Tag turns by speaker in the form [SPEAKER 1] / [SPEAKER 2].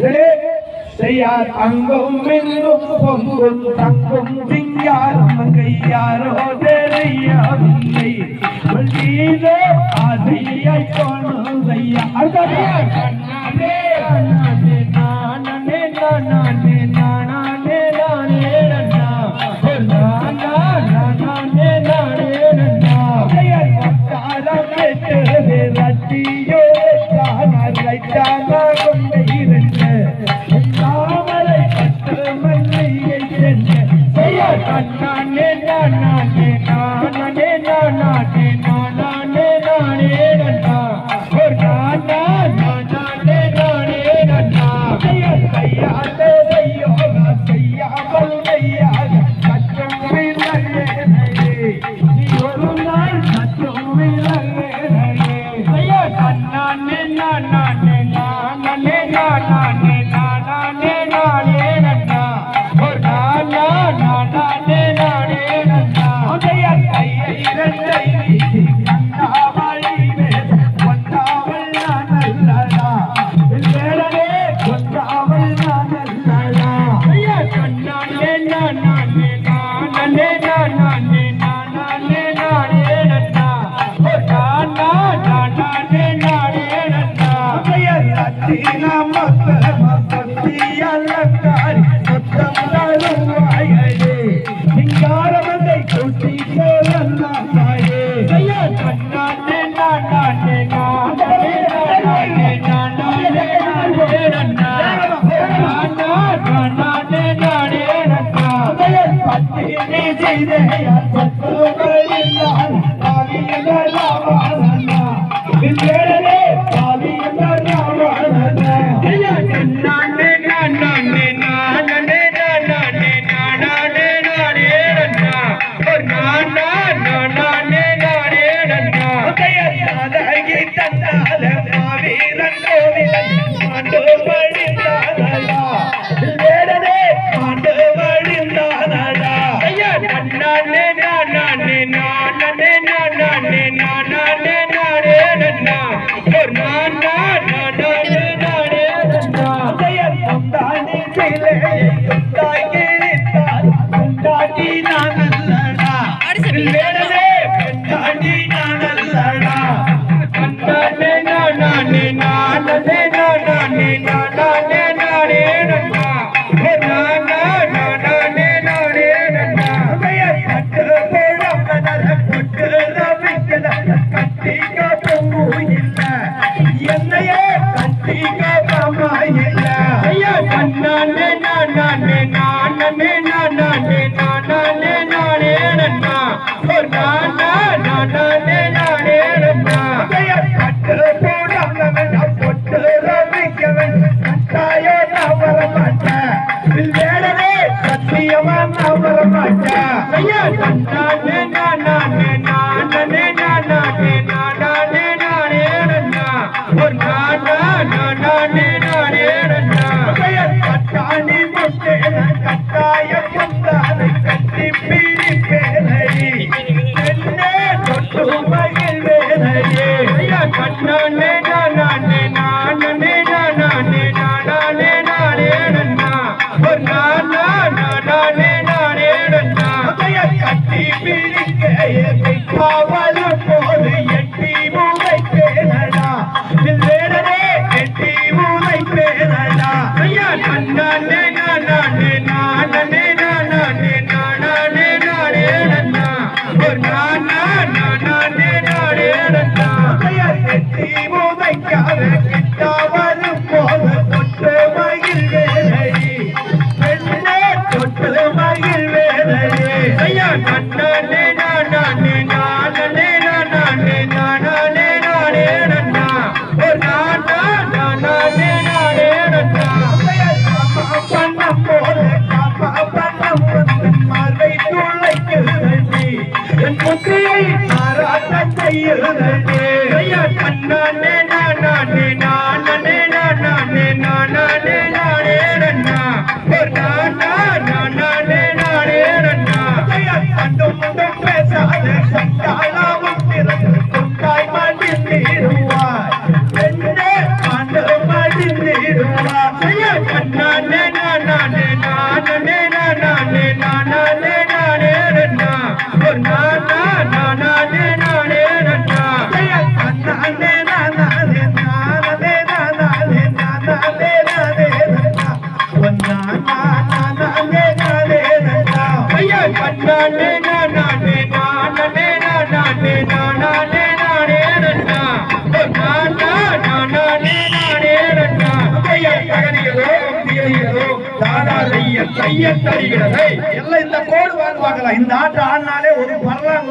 [SPEAKER 1] செய்யார் அங்கும் இங்கும் பொங்கும் தங்கும் சிங்காரம் கையாரோ தெரியாவில்லை வள்ளீரோ ஆசையை கொணுதையா கண்ணானே நானே நானே நானே நானே நானே நன்னா நானா நானே நானே நன்னா காலம் வெட்டு ரத்தியோ காண ரைட்டானா கொண்டே நானே நானே நானே நானே நானே நானே நன்னா ஒரு நானா நானே நானே நன்னா கையாதே யோகா செய்யாமல் கையாக கற்றும் விலகே நீ ஒரு நாள் கற்றும் விலகே ஐயா நானே நானே நானே நானே நானே நானே நன்னா ஒரு நானா நானே நானே நன்னா உதய கையை இரண்டை கண்ணாவளி கொண்டாவள் நல்லடா வேடனே கொண்டாவள் நல்லடா ஐயா கண்ணானே நானே நானே நானே நானே நானே நன்னா ஒரு நானா நானே நானே நன்னா உதய ரத்தினா மத்தியலங்காரி சுத்தம் நழுவாயே சிங்காரமதை கொட்டி போலல்லாயே ஐயா கண்ணானே நானே நானே நானே நானே நானே நன்னா நானே நானே நன்னா பத்தி நீ செய்தே சத்துவலில்லால் பாவியலாவானா விவேரே பாவியலாவானா ஐயா கண்ணானே நானே நானே நானே நானே நானே நன்னா ஒரு நானா நானே நானே நன்னா உதயதாதகி தந்தால மாவீரன் கோவிலன் மாண்டு வழிந்தானடா வேடனே மாண்டு வழிந்தானடா ஐயா கண்ணானே நானே நானே நானே நானே நானே நன்னா ஒரு நானா நானே நானே நன்னா உதயதானி சிலை குண்டாய் கிழித்தார் குண்டாடி நானல்லடா வேடனே குண்டாடி நானல்லடா கண்ணானே நானே நானே நானே நானே நானே நன்னா நானா நானே நானே நன்னா உதய கட்டு போடம் நர கொட்டு ரவிக்கல கட்டி காப்பமோ இல்ல என்னையே கட்டி காப்பமா இல்ல ஐயா கண்ணானே நானே நானே நானே நானே நானே நன்னா ஒரு நானா நானே நானே நன்னா உதய கட்டு போடம் நர கொட்டு ரவிக்கவன் கட்டாயோ நவர மாட்டேன் வேடனே சத்தியமா நவர மாட்டேன் ஐயா கண்ணானே நானே நானே நானே நானே நானே நன்னா ஒரு நானா நானே நானே நன்னா உதய கட்டாணி முட்டேன கட்டாய முந்தானை கட்டி பிடிப்பேனடி என்னே தொட்டு மகிழ்வேனடி ஐயா கண்ணானே நானே நானே நானே நானே நன்னா ஒரு நானா நானே நானே நன்னா உதய கட்டி பிடிக்க காவல் போது எட்டி மூளைப்பேனடா வேடனே எட்டி மூளைப்பேனடா ஐயா கண்ணானே நானே நானே நானே நானே நன்னா ஒரு நானா நானே நானே நன்னா உதய எட்டி மூளைக்காக கிட்டாவல் போது தொட்டு மகிழ்வேனடி பெண்ணே தொட்டு மகிழ்வேனடி ஐயா கண்ணானே நானே நானே நன்னா ஒரு நானா நானே நன்னா பண்ணம் போல பண்ணம் மார்பை துளைக்குதடி என் முத்தியை மாறாட்ட செய்யுதடி ஐயா கண்ணானே நானே நானே நன்னா ஒரு நானா நானே நன்னா கண்டும் முண்டும் பேசாத சண்டாளாவும் பிறகு கொண்டாய் மடிந்திடுவாய் என்னே ஆண்டு மடிந்திடுவாய் நானே நானே நானே நானே நானே நானே ரண்ணா ஒரு நானா நானே நானே ரண்ணா நானே நானே நானே நானே நானே நானே ரண்ணா ஒரு நானா நானே நானே ரண்ணா ஐயா நானே நானே நானே நானே நானே நானே ரண்ணா ஒரு நானா நானே நானே ரண்ணா ஐயா தகனிகளோ தியலிகளோ தாடா லைய தைய தரிகிறதை எல்லாம் இந்த கோடு வாங்குவாங்களா இந்த ஆட்டு ஆடினாலே ஒரு பரவாயில்ல